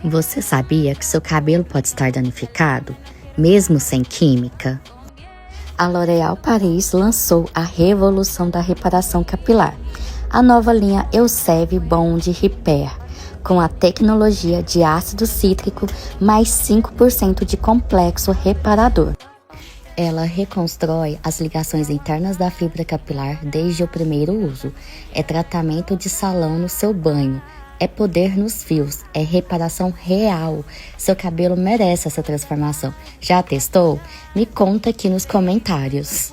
Você sabia que seu cabelo pode estar danificado, mesmo sem química? A L'Oréal Paris lançou a revolução da reparação capilar, a nova linha Elseve Bond Repair, com a tecnologia de ácido cítrico mais 5% de complexo reparador. Ela reconstrói as ligações internas da fibra capilar desde o primeiro uso. É tratamento de salão no seu banho. É poder nos fios. É reparação real. Seu cabelo merece essa transformação. Já testou? Me conta aqui nos comentários.